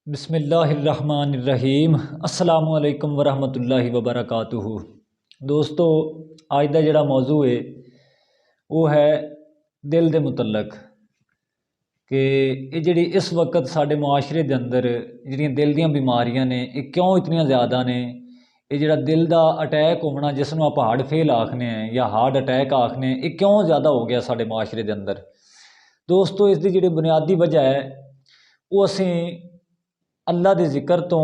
बिस्मिल्लाहिर्रहमानिर्रहीम अस्सलामुअलैकुम वरहमतुल्लाहि वबरकातुहू। दोस्तों, आज का जिहड़ा मौजू है वो है दिल के मुतलक कि ये जिहड़ी इस वक्त साडे मुआशरे के अंदर जिहड़ियां दिल दीयां बीमारियां ने ये क्यों इतनियां ज़्यादा ने। ये जिहड़ा दिल का अटैक होना जिसनों आप हार्ट फेल आखने हैं या हार्ट अटैक आखने हैं, ये क्यों ज़्यादा हो गया साडे मुआशरे के अंदर। दोस्तों, इसकी जिहड़ी बुनियादी वजह है वो असी अल्लाह के जिक्र तो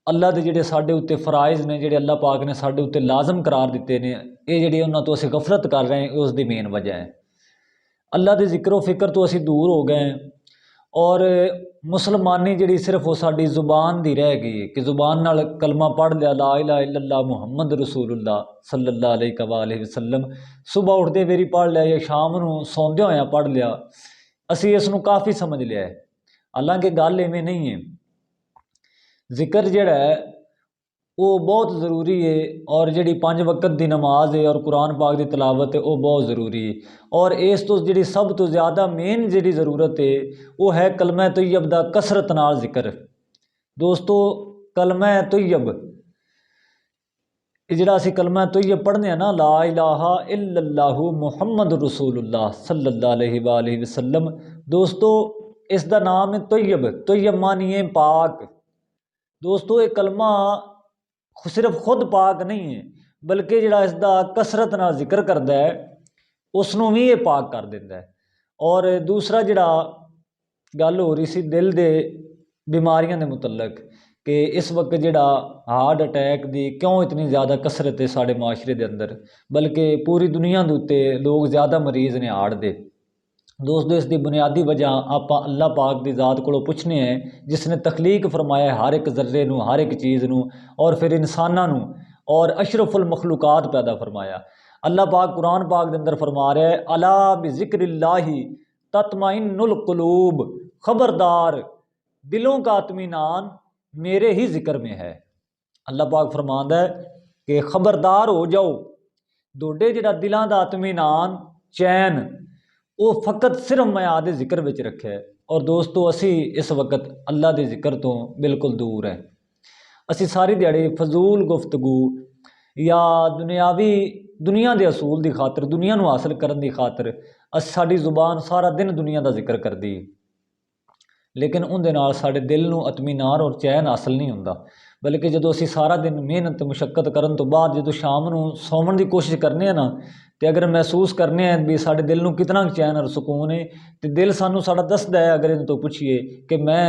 अल्लाह के जिहड़े साडे उत्ते फराइज़ ने जिहड़े अल्लाह पाक ने साडे उत्ते लाजम करार दिते ने, ये जिहड़ी उन्हां तो असीं गफलत कर रहे हैं, उसकी मेन वजह है। अल्लाह के जिक्र फिक्र तो असीं दूर हो गए हैं और मुसलमानी जिहड़ी सिर्फ वो साडी जुबान दी रह गई है कि जुबान नाल कलमा पढ़ लिया, ला इलाहा इल्लल्लाह मुहम्मद रसूलुल्लाह सल्लल्लाहु अलैहि वसल्लम, सुबह उठते वेरी पढ़ लिया या शाम नूं सौंदे होया पढ़ लिया। असीं इसनूं काफ़ी समझ लिया है, हालांकि गल इवें नहीं है। जिक्र जिहड़ा है वो बहुत ज़रूरी है और जिहड़ी 5 वक्त की नमाज है और कुरान पाक की तलावत है वो बहुत ज़रूरी है। और इस तो जिहड़ी सब तो ज़्यादा मेन जिहड़ी ज़रूरत है वो है कलमा तैयब दा कसरत नाल जिक्र। दोस्तों, कलमा तैयब जिहड़ा असीं कलमा तैयब पढ़ने हैं ना, ला इलाहा इल्लल्लाहु मुहम्मद रसूलुल्लाह सल्लल्लाहु अलैहि वसल्लम, दोस्तों इसका नाम है तैयब। तैयब मानिए पाक। दोस्तों, ये कलमा सिर्फ खुद पाक नहीं है बल्कि जिहड़ा इसका कसरत नाल जिक्र करता है उसनों भी ये पाक कर देता है। और दूसरा जिहड़ा गल हो रही सी दिल दे बीमारियों के मुतलक कि इस वक्त जिहड़ा हार्ट अटैक की क्यों इतनी ज़्यादा कसरत है साढ़े माशरे के अंदर, बल्कि पूरी दुनिया के उत्ते लोग ज़्यादा मरीज़ ने हार्ट दे। दोस्तों, इसकी बुनियादी वजह आप अल्लाह पाक की ज़ात को पुछने हैं जिसने तखलीक फरमाया हर एक जर्रे नूं, हर एक चीज़ नूं, और फिर इंसानां नूं और अशरफुल मखलूकात पैदा फरमाया। अल्लाह पाक कुरान पाक के अंदर फरमा रहा है, अला बिज़िक्रिल्लाहि तत्मइन्नुल कुलूब, खबरदार दिलों का इत्मीनान मेरे ही जिक्र में है। अल्लाह पाक फरमांदा है कि खबरदार हो जाओ, दोडे जिहड़ा दिलों का इत्मीनान चैन वो फकत सिर्फ मैं आदे जिक्र विच रखे है। और दोस्तों, असी इस वक्त अल्लाह के जिक्र तो बिल्कुल दूर है। असी सारी दिहाड़ी फजूल गुफ्तगू या दुनिया के असूल की खातर, दुनिया को हासिल करने की खातर साड़ी जुबान सारा दिन दुनिया का जिक्र करती, लेकिन उनके नाल साडे दिल नूं इत्मीनान और चैन हासिल नहीं होंदा। बल्कि जो असी सारा दिन मेहनत मुशक्कत करन तो बाद जो शाम नूं सौवन की कोशिश करने हैं ना, तो अगर महसूस करने हैं भी साडे दिल नूं कितना चैन और सुकून है, तो दिल सानूं साडा दसदा है अगर इन तो पूछिए कि मैं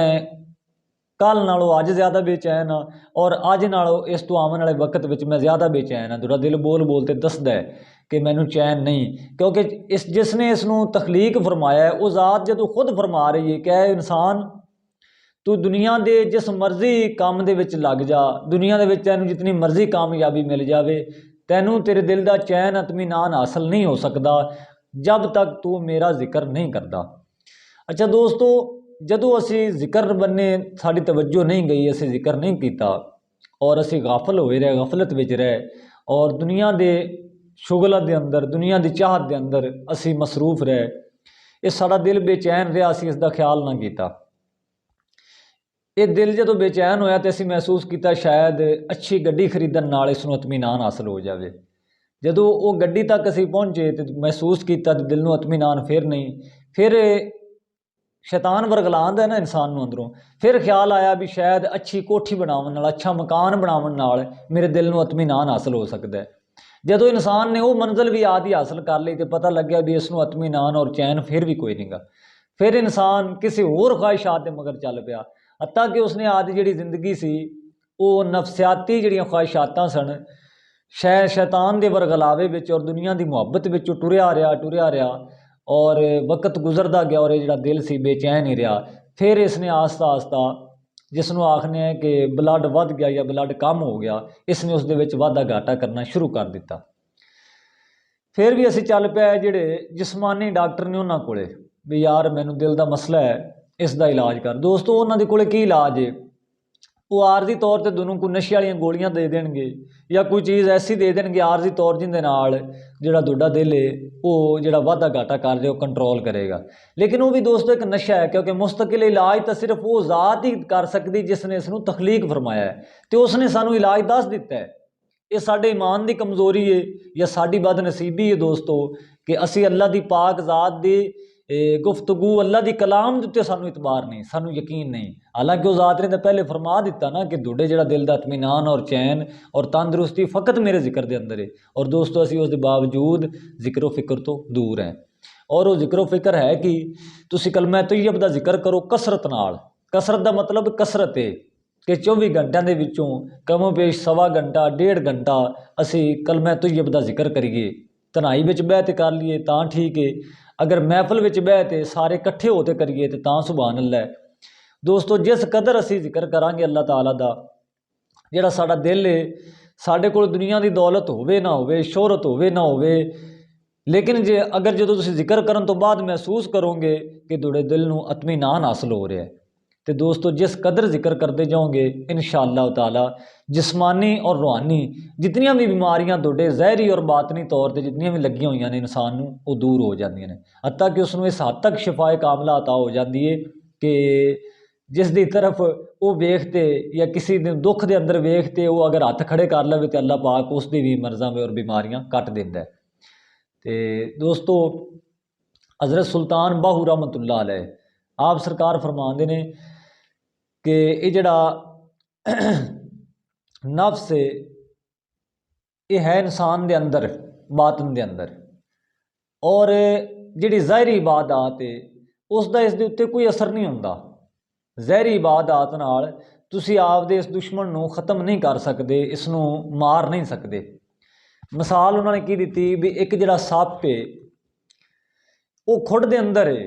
कल नालों अज ज़्यादा बेचैन हाँ और अज नालों इस तो आने वाले वक्त में मैं ज़्यादा बेचैन हाँ। तुहाडा दिल बोल बोल के दसदा है कि मैनू चैन नहीं, क्योंकि इस जिसने इसनूं तखलीक फरमाया है वो ज़ात जो खुद फरमा रही है कि इंसान तू दुनिया के जिस मर्जी काम दे विच लग जा, दुनिया के तैनूं जितनी मर्जी कामयाबी मिल जाए, तैनूं तेरे दिल का चैन इत्मीनान हासिल नहीं हो सकता जब तक तू मेरा जिक्र नहीं करता। अच्छा दोस्तों, जदों असी जिक्र बन्ने साड़ी तवज्जो नहीं गई, असी जिक्र नहीं किया और असी गाफल होए रहे, गफलत विच रहे और दुनिया के शुगलों के अंदर, दुनिया की चाहत के अंदर असी मसरूफ रहे, ये साड़ा दिल बेचैन रहा, असी इसका ख्याल ना किया। ये दिल जो बेचैन होया तो असी महसूस किया शायद अच्छी गड्डी खरीदण नाल इसनूं इत्मीनान हासिल हो जाए। जदों वो गड्डी तक असी पहुँचे तो महसूस किया तो दिल नूं इत्मीनान फिर नहीं, फिर शैतान वरगलांदा है ना इंसान नूं अंदरों, फिर ख्याल आया भी शायद अच्छी कोठी बनावन नाल, अच्छा मकान बनावन नाल मेरे दिल नूं इत्मीनान हासिल हो सकता है। जदों इंसान ने वो मंजिल भी आदि हासिल कर ली तो पता लग्या भी इसनूं इत्मीनान और चैन फिर भी कोई नहीं गा। फिर इंसान किसी होर ख्वाहिशात के मगर चल पिया, हत्ता कि उसने आदि जिहड़ी जिंदगी सी वो नफसियाती जिहड़ियां ख्वाहिशातां सन, शैतान के वरगलावे विच और दुनिया की मुहब्बत विच टुरिया रहा और वक्त गुजरता गया और ये जिहड़ा दिल सी बेचैन ही रहा। फिर इसने आस्ता आस्ता जिसनों आखने हैं कि ब्लड वध गया या ब्लड कम हो गया, इसने उस दे विच वाधा घाटा करना शुरू कर दिता। फिर भी असी चल पे जिहड़े जिस्मानी डॉक्टर ने उन्होंने कोले भी यार मैनू दिल का मसला है, इसका इलाज कर। दोस्तों, उन्होंने कोले की इलाज है, वो आरजी तौर पर दोनों को नशे वाली गोलियां दे देंगे या कोई चीज़ ऐसी दे देंगे आरजी तौर जिंदे नाल जिहड़ा तुहाडा दिल है वो जिहड़ा वाधा घाटा कर रहे हो कंट्रोल करेगा। लेकिन वो भी दोस्तों एक नशा है, क्योंकि मुस्तकिल इलाज तो सिर्फ वो ज़ात ही कर सकती जिसने इसनूं तखलीक फरमाया है, तो उसने सानू इलाज दस दिता है। ये साडे ईमान की कमज़ोरी है या साडी बदनसीबी है दोस्तों कि असी अल्लाह की पाक ज़ात की गुफ्तगू अल्लाह की कलाम के उत्ते सानू इतबार नहीं, सानू यकीन नहीं। हालांकि उस ज़ात ने तो पहले फरमा दिता ना कि तुहाडे जिहड़ा दिल का इत्मीनान और चैन और तंदुरुस्ती फ़कत मेरे जिक्र के अंदर है। और दोस्तों असी उसके बावजूद जिक्र फिक्र तो दूर हैं। और वो जिक्र फिक्र है कि तुसी कलमा तैयब का जिक्र करो कसरत नाल। कसरत का मतलब कसरत है कि 24 घंटिया के विचों कमो पेश सवा घंटा 1.5 घंटा असी कलमा तैयब का जिक्र करिए। तन्हाई विच बह के कर लीए तां ठीक है, अगर महफल विच बह के सारे इकट्ठे होते करिए तो तां सुभान अल्लाह है। दोस्तों जिस कदर असी जिक्र करांगे अल्लाह ताला दा, जिहड़ा साडा दिल है, साडे कोल दुनिया की दौलत होवे ना होवे, शोहरत होवे ना होवे, लेकिन जे अगर जो तुसीं जिक्र करन तो बाद महसूस करोगे कि तुहाडे दिल नूं इत्मीनान हासिल हो रहा है, तो दोस्तों जिस कदर जिक्र करते जाओगे इंशाअल्लाह ताला जिस्मानी और रूहानी जितनियां भी बीमारियां तुहाडे ज़हरी और बातनी तौर पर जितनियां भी लगी हुई ने इंसान नूं वो दूर हो जांदियां ने, हत्ता कि उसनूं इस हद तक शिफाए कामला अता हो जाती है कि जिस दी तरफ वो वेखते या किसी दुख के अंदर वेखते वो अगर हथ खड़े कर लवे तो अल्लाह पाक उसकी भी मर्ज़ां और बीमारियां कट दिंदा है। तो दोस्तों हज़रत सुल्तान बाहू रहमतुल्लाह अलैह आप सरकार फरमाते ने कि ये जड़ा नफ्स है ये है इंसान के अंदर बातन के अंदर, और जिहड़ी ज़ाहरी इबादत है उसका इस दे उत्ते कोई असर नहीं होंदा। ज़हरी इबादत नाल तुसी आपदे इस दुश्मन नूं ख़त्म नहीं कर सकते, इसनूं मार नहीं सकते। मिसाल उन्होंने की दी भी एक जिहड़ा सप है वो खुड के अंदर है,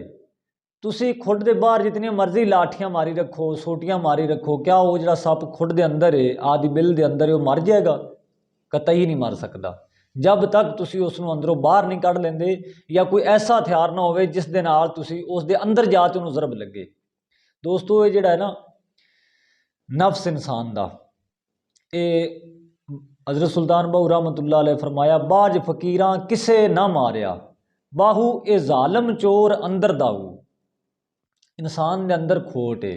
तुसी खुड के बाहर जितनी मर्जी लाठियां मारी रखो सोटियां मारी रखो, क्या वो जिहड़ा सप खुड के अंदर है आदि बिल के अंदर है वो मर जाएगा? कतई नहीं मर सकता जब तक तुसी उसनूं अंदरों बाहर नहीं कढ़ लेंदे या कोई ऐसा हथियार ना होवे जिस दे नाल तुसी उस दे अंदर जाके उन्होंने ज़रब लगे। दोस्तों ये जिहड़ा है ना नफ्स इंसान का, ये हज़रत सुल्तान बाहू रहमतुल्लाह अलैह फरमाया बाज फकीरां किसे ना मारिया बाहू ए जालम चोर अंदर दाऊ। इंसान के अंदर खोट है,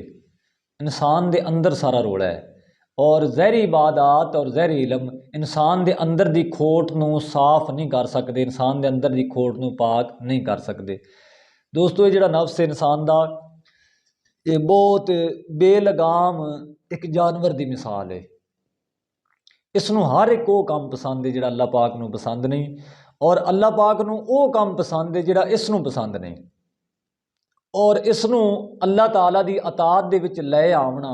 इंसान के अंदर सारा रोड़ा है, और ज़हरी इबादत और ज़हरी इलम इंसान के अंदर की खोट नूं साफ नहीं कर सकते, इंसान के अंदर की खोट नूं पाक नहीं कर सकते। दोस्तों ये जिहड़ा नफ्स है इंसान का ये बहुत बेलगाम एक जानवर की मिसाल है। इसनूं हर एक वो काम पसंद है जिहड़ा अल्लाह पाक नूं पसंद नहीं, और अल्लाह पाक नूं वो काम पसंद है जिहड़ा इसनूं पसंद नहीं, और इसनूं अल्लाह ताला की अतात दे विच लै आवना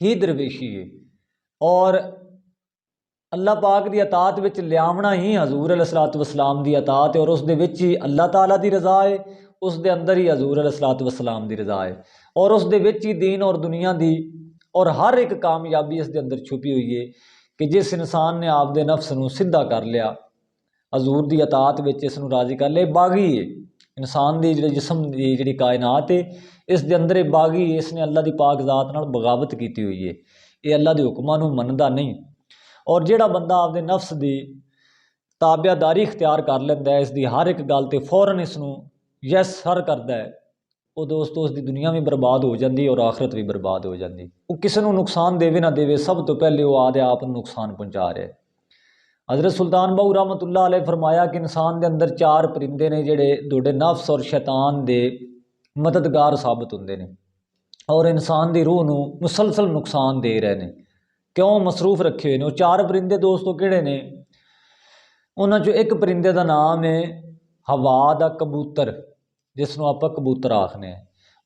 ही दरवेशी है, और अल्लाह पाक की अतात विच लियावना ही हजूर अलैहिस्सलातु वस्सलाम की अतात है, और उस दे विच ही अल्लाह ताला की रज़ा है, उस दे अंदर ही हजूर अलैहिस्सलातु वस्सलाम की रज़ा है, और उस दे विच ही दीन और दुनिया की और हर एक कामयाबी इस दे अंदर छुपी हुई है कि जिस इंसान ने आपदे नफ्स नूं सीधा कर लिया हजूर की अतात विच इसनूं राज़ी कर लिया, बागी है इंसान की जिहड़ी जिस्म की जिहड़ी कायनात है इस दे अंदर बागी है, इसने अल्लाह की पाक ज़ात नाल बगावत की हुई है, ये अल्लाह के हुक्मां नूं मनदा नहीं। और जिहड़ा बंदा आपदे नफ्स की ताबियादारी इख्तियार कर लैंदा है, इसकी हर एक गल ते फौरन इसनूं यस सर करता है, वो दोस्तों उसकी दुनिया भी बर्बाद हो जाती है और आखिरत भी बर्बाद हो जाती। वो किसी को नुकसान देवे ना देवे सब तो पहले वो आदे आप नुकसान पहुँचा रहा है। हज़रत सुल्तान बाहू रहमतुल्लाह अलैह फरमाया कि इंसान के अंदर 4 परिंदे ने जिहड़े तुहाडे नफ्स और शैतान दे मददगार साबित होंदे ने और इंसान की रूह नूं मुसलसल नुकसान दे रहे हैं। क्यों मसरूफ रखे हुए ने वो 4 परिंदे दोस्तों किहड़े ने? उन्हां चों एक परिंदे का नाम है हवा दा कबूतर जिसनों आप कबूतर आखने हैं,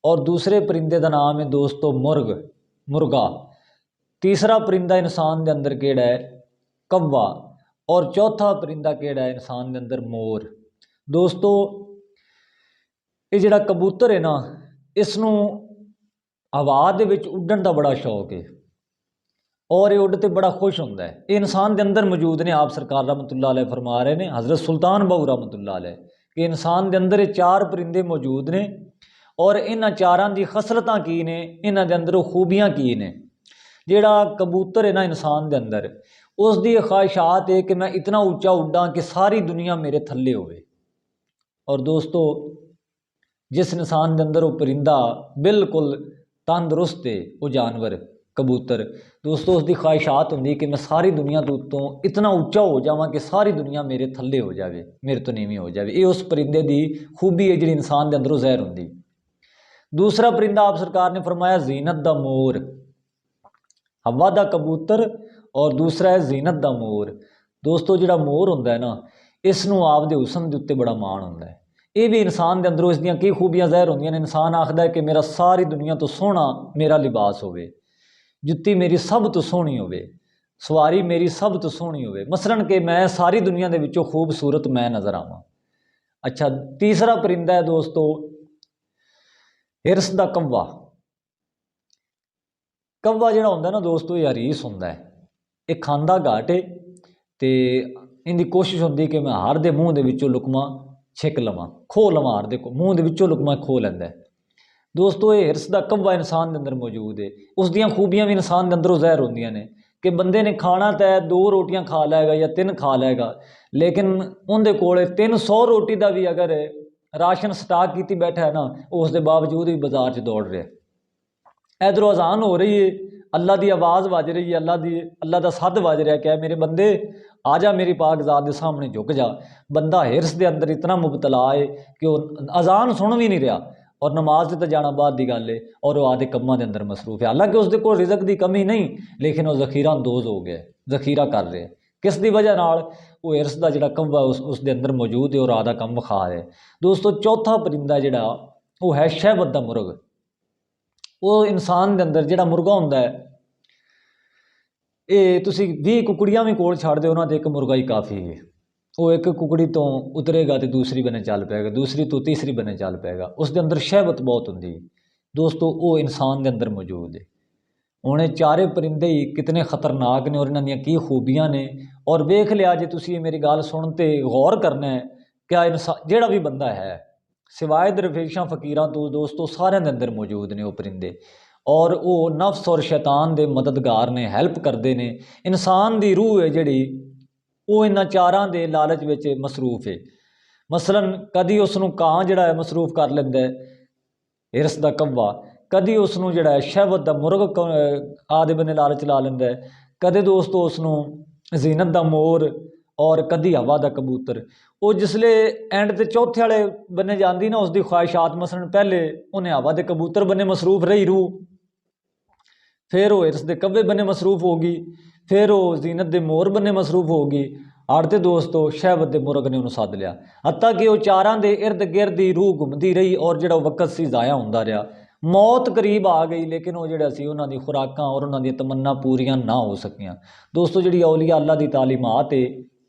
और दूसरे परिंदे का नाम है दोस्तों मुर्गा। तीसरा परिंदा इंसान के अंदर केड़ा है? कव्वा। और चौथा परिंदा केड़ा है इंसान के अंदर? मोर। दोस्तों ये जिहड़ा कबूतर है ना इसनूं हवा दे विच उड्डण का बड़ा शौक है और ये उड्ड ते बड़ा खुश होंदा है। ये इंसान के अंदर मौजूद ने। आप सरकार रहमतुल्लाह अलैह फरमा रहे हैं हज़रत सुल्तान बाहू रहमतुल्लाह अलैह कि इंसान के अंदर ये 4 परिंदे मौजूद ने और इन्हां 4 की खसलतां की ने, इन्हां दे अंदर खूबियां की ने। ਜਿਹੜਾ कबूतर है ना इंसान के अंदर, उसकी ख्वाहिशात है कि मैं इतना उच्चा उड्डां कि सारी दुनिया मेरे थल्ले होवे। और दोस्तों जिस इंसान के अंदर वो परिंदा बिल्कुल तंदुरुस्त है, वो जानवर कबूतर, दोस्तों उसकी ख्वाहिशात होंगी कि मैं सारी दुनिया तो उत्तों इतना उच्चा हो जावां कि सारी दुनिया मेरे थल्ले हो जाए, मेरे तो नीवी हो जाए। ये उस परिंदे की खूबी है जी इंसान के अंदरों ज़ाहिर होंगी। दूसरा परिंदा आप सरकार ने फरमाया जीनत दा मोर, हवा दा कबूतर और दूसरा है जीनत दा मोर। दोस्तों जिहड़ा मोर होंदा है ना, इसनूं आपदे हुसन दे उत्ते बड़ा माण होंदा है। ये भी इंसान के अंदरों इसदियां कई खूबियां ज़ाहिर होंदियां ने। इंसान आखदा है कि मेरा सारी दुनिया तो सोहना मेरा लिबास होवे, जुत्ती मेरी सब तो सोहनी होवे, सवारी मेरी सब तो सोहनी होवे, मसलन कि मैं सारी दुनिया के विचों खूबसूरत मैं नज़र आवां। अच्छा, तीसरा परिंदा है दोस्तों हिरस दा कव्वा। कव्वा जिहड़ा हुंदा ना दोस्तों, ये हरीस हुंदा है, ये खांदा घाट है ते इहदी कोशिश होंदी कि मैं हर दे मूँह दे विचों लुकमा छिक लवां, खो लवां, हर दे मूँह दे विचों लुकमा खो लैंदा है। दोस्तों ये हिरस दा कव्वा इंसान के अंदर मौजूद है। उसदियां खूबियां भी इंसान के अंदरों ज़ाहिर होंदियां ने कि बंदे ने खाना तो 2 रोटियां खा लैगा या 3 खा लैगा, लेकिन उनके कोल 300 रोटी का भी अगर राशन स्टाक की बैठा है ना, उसके बावजूद भी बाजार च दौड़ रहा है। इधरों अजान हो रही है, अल्लाह की आवाज़ वज रही है, अल्लाह का सद वज रहा है, क्या मेरे बंदे आ जा मेरी पाक ज़ात के सामने झुक जा। बंदा हिरस के अंदर इतना मुबतला है कि वह अजान सुन भी नहीं रहा और नमाज से तो जाना बाद की गल है, और वह आदे कम्मां के अंदर मसरूफ है। हालांकि उसके कोल रिज़क की कमी नहीं, लेकिन वह ज़खीरा अंदोज़ हो गया, ज़खीरा कर रहे। किस दी वजह नाल? वो हिरस का जिहड़ा कव्वा उसके अंदर मौजूद है और आदा कम खा रहा है। दोस्तों चौथा परिंदा जिहड़ा वो है शहवत दा मुर्ग। वो इंसान के अंदर जिहड़ा मुर्गा हुंदा है, ये तुसीं 20 कुकड़ियां भी कोल छड्ड दिओ ना, तो एक मुर्गा ही काफ़ी है। वो एक कुकड़ी तो उतरेगा तो दूसरी बने चल पाएगा, दूसरी तो तीसरी बने चल पाएगा। उसके अंदर शहवत बहुत होंगी दोस्तों, वो इंसान के अंदर मौजूद है। उन्हें चारे परिंदे ही कितने खतरनाक ने और इन्हां दियां की खूबियां ने। और वेख लिया जे तुसीं मेरी गल सुनते गौर करना है, क्या इंसान जिहड़ा भी बंदा है सिवाए दरवेशां फकीरां तो दोस्तों सारिਆਂ के अंदर मौजूद ने वो परिंदे, और वो नफ्स और शैतान के मददगार ने, हैल्प करते हैं। इंसान की रूह है जिहड़ी वो इन्हां चारां दे लालच विच मसरूफ है। मसलन कदी उसनूं कां जिहड़ा है मसरूफ कर लैंदा है, हिरस दा कव्वा, कदी उसनूं जिहड़ा है शहवत दा मुर्ग आदे बने लालच ला लैंदा है, कदे दोस्तों उसनूं जीनत दा मोर और कदी हवा दा कबूतर। वो जिसले एंड ते चौथे वाले बने जाती ना उसकी ख्वाहिशात, मसलन पहले उन्हें हवा दे कबूतर बने मसरूफ रही रूह, फिर वो हिरस दे कव्वे बने मसरूफ होगी, फिर वो जीनत दे मोर बने मसरूफ होगी, आड़ते दोस्तों शहवत दे मुर्ग ने उन्होंने सद लिया। हत्ता कि वो चारां दे इर्द गिर्द ही रूह घूमती रही और जो वक्त सी जाया होंदा रहा। मौत करीब आ गई, लेकिन वो जिहड़ा सी उन्हां दी खुराकां और उन्हां दी तमन्ना पूरियां ना हो सकियां। दोस्तों जिहड़ी औलिया अल्लाह दी तालीमात है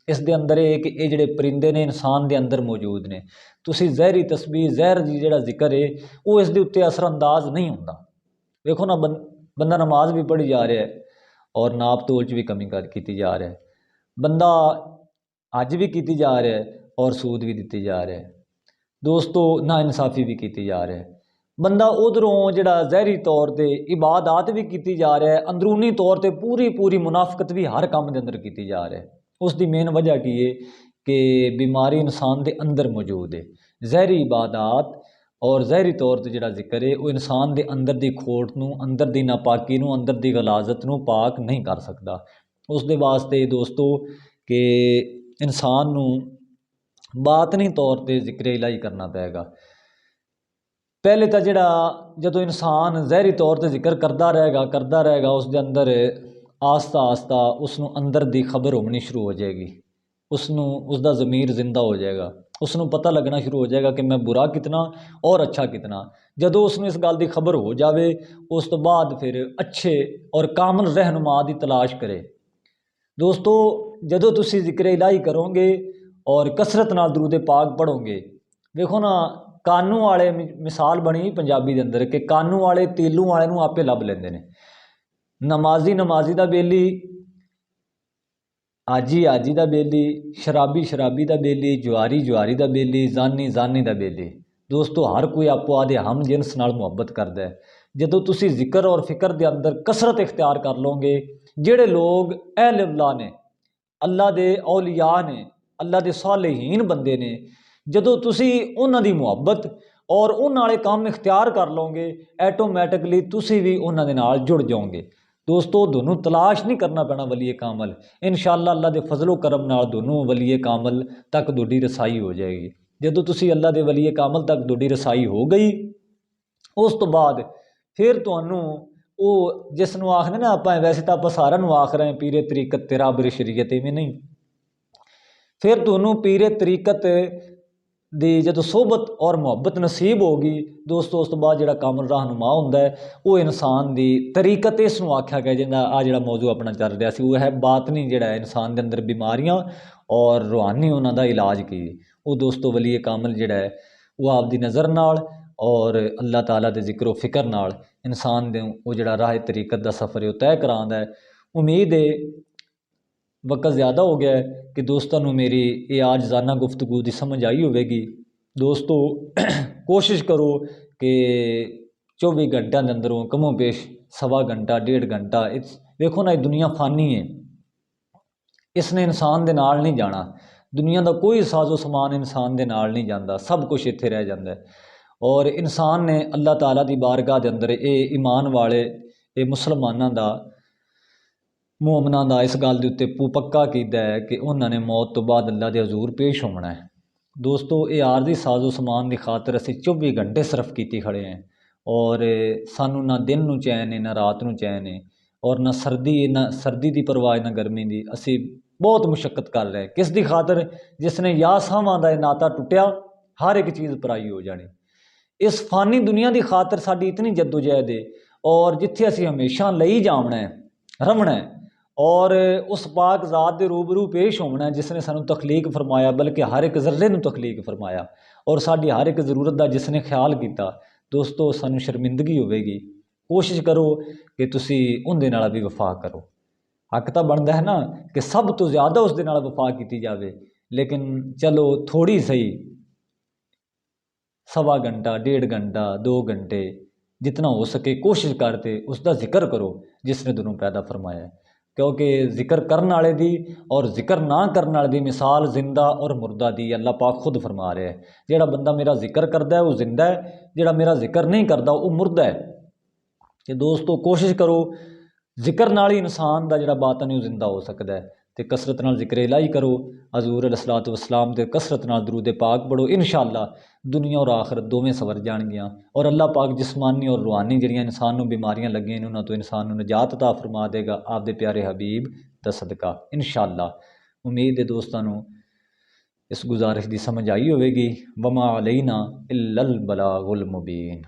इस दे अंदर है कि ये जिहड़े परिंदे ने इंसान के अंदर मौजूद ने। तुसीं ज़हरी तस्बीह ज़हर दी जिहड़ा जिक्र है वो इस दे उत्ते असरअंदाज नहीं होंदा। देखो ना बंदा नमाज भी पढ़ी जा रहा है और नाप तोल च भी कमी की जा रहा है, बंदा हज भी की जा रहा है और सूद भी दी जा रहा है। दोस्तों ना इंसाफी भी की जा रहा है। बंदा उधरों जिहड़ा ज़हरी तौर पर इबादत भी की जा रहा है, अंदरूनी तौर पर पूरी पूरी मुनाफकत भी हर काम के अंदर की जा रहा है। उसकी मेन वजह की है कि बीमारी इंसान के अंदर मौजूद है। ज़हरी इबादत और ज़हरी तौर पर जिहड़ा जिक्र है वो इंसान के अंदर की खोट नूं, अंदर की नापाकी नूं, अंदर की गलाजत नूं पाक नहीं कर सकता। उस दे वास्ते दोस्तों कि इंसान नूं बातनी तौर पर जिक्र इलाही करना पेगा। पहले तो जिहड़ा जदों इंसान ज़हरी तौर पर जिक्र करता रहेगा उसके अंदर आस्ता आस्ता उसनूं अंदर की खबर होनी शुरू हो जाएगी, उसनूं उसका ज़मीर जिंदा हो जाएगा, उसनूं पता लगना शुरू हो जाएगा कि मैं बुरा कितना और अच्छा कितना। जदों उसनूं इस गल की खबर हो जाए उस तो बाद फिर अच्छे और कामल रहनुमा की तलाश करे। दोस्तों जदों तुसीं जिक्र इलाही करोगे और कसरत नाल दरूद पाक पढ़ोगे, देखो ना कानू वाले मिसाल बनी पंजाबी के अंदर कि कानू वाले तेलू वाले नूं आपे लभ लैंदे ने, नमाजी नमाजी दा बेली, आजी आजी दा बेली, शराबी शराबी दा बेली, जुआरी जुआरी दा बेली, जानी जानी दा बेली। दोस्तों हर कोई आपो आदे हम जिनस नाल मुहब्बत करता है। जदों तुसी जिक्र और फिक्र के अंदर कसरत इख्तियार कर लोगे, जेड़े लोग अहले अल्लाह ने, अल्लाह दे औलिया ने, अल्लाह दे सालेहीन बंदे ने, जदों तुसी उन्हां दी मुहब्बत और उन्हां वाले काम इख्तियार कर लोगे, ऐटोमैटिकली तुसी भी उन्हां दे नाल जुड़ जाओगे। दोस्तों दोनों तलाश नहीं करना पैना वलीए कामल, इंशाअल्लाह अल्लाह दे फजलो करम नाल दोनों वलीए कामल तक तुहाडी रसाई हो जाएगी। जदों तुसी अल्लाह दे वलीए कामल तक तुहाडी रसाई हो गई, उस तो बाद फिर तुहानू वो जिसनों आखने ना, आप वैसे तो आप सारिਆਂ ਨੂੰ आख रहे हैं पीरे तरीकत तेरा बरी शरीयत, इवें नहीं। फिर तुहानू पीरे तरीकत दी जदों सोहबत और मुहब्बत नसीब होगी दोस्तों, उस तो बाद जिहड़ा कामल रहनुमा हुंदा है वो इंसान दी तरीकत इसनों आख्या गया जिंदा आ जिहड़ा मौजू अपना चल रहा सी, वो है बातनी जिहड़ा इंसान दे अंदर बीमारियां और रूहानी उन्हां दा इलाज की। वो दोस्तों वलीए कामल जिहड़ा है वो आपदी नज़र नाल और अल्लाह ताला दे जिक्र व फिक्र नाल इंसान दे वो जिहड़ा राह तरीकत दा सफ़र है वो तय करांदा है। उम्मीद है वक्त ज़्यादा हो गया है कि दोस्तों मेरी ये आजजाना गुफ्तगू की समझ आई होगी। दोस्तों कोशिश करो कि 24 घंटों के अंदरों कमों पेश सवा घंटा 1.5 घंटा, देखो ना ये दुनिया फानी है, इसने इंसान दे नाल नहीं जाना, दुनिया का कोई साजो समान इंसान दे नाल नहीं जाता, सब कुछ इत्थे रह जाता है। और इंसान ने अल्लाह ताला की बारगाह के अंदर ये ईमान वाले ये मुसलमानों का मोमना का इस गल के उत्ते पक्का किया है कि उन्होंने मौत तो बाद अल्लाह के हजूर पेश होना है। दोस्तों ये आरजी साजो समान की खातर असी 24 घंटे सिर्फ की खड़े हैं और सानू ना दिन नू चैन है ना रात नू चैन है, और ना सर्दी की परवाह ना गर्मी की। असी बहुत मुशक्कत कर रहे हैं किस दी खातर, जिसने या सावां दा नाता टुटिया हर एक चीज़ पराई हो जानी। इस फानी दुनिया की खातर साड़ी इतनी जद्दोजहद है, और जिथे असी हमेशा लई जावना है रवना है और उस पाक ज़ात के रूबरू पेश होना है जिसने सानू तखलीक फरमाया, बल्कि हर एक जर्रे नू तखलीक फरमाया और साड़ी हर एक जरूरत का जिसने ख्याल किया। दोस्तों सानू शर्मिंदगी होगी, कोशिश करो कि तुसी उनदे नाल भी वफा करो। हक तो बनता है ना कि सब तो ज़्यादा उस दे नाल वफा की जाए, लेकिन चलो थोड़ी सही सवा घंटा 1.5 घंटा 2 घंटे जितना हो सके कोशिश करते उसका जिक्र करो जिसने दोनों पैदा फरमाया है। क्योंकि जिक्र करने वाले दी और जिक्र ना करने वाले दी मिसाल जिंदा और मुर्दा दी अल्लाह पाक खुद फरमा रहा है। जिहड़ा बंदा मेरा जिक्र करता है वो जिंदा है, जिहड़ा मेरा जिक्र नहीं करता वो मुर्दा है। कि दोस्तों कोशिश करो जिक्र नाल ही इंसान का जिहड़ा बातन है वो जिंदा हो सकता है। तो कसरत नाल जिक्र इलाही करो, हजूर अलैहिस्सलातु वस्सलाम ते कसरत नाल दरूद पाक पढ़ो, इंशाअल्लाह दुनिया और आखिरत दोवें सवर जाएगियाँ। और अल्लाह पाक जिस्मानी और रूहानी जिहड़ियां इंसान नूं बीमारियां लगियां ने उन्हां तो इंसान नूं निजात अता फरमा देगा आपदे प्यारे हबीब दा सदका इंशाअल्लाह। उम्मीद है दोस्तों नूं इस गुजारिश की समझ आई होगी। वमा अलैना इल्लल बलागुल मुबीन।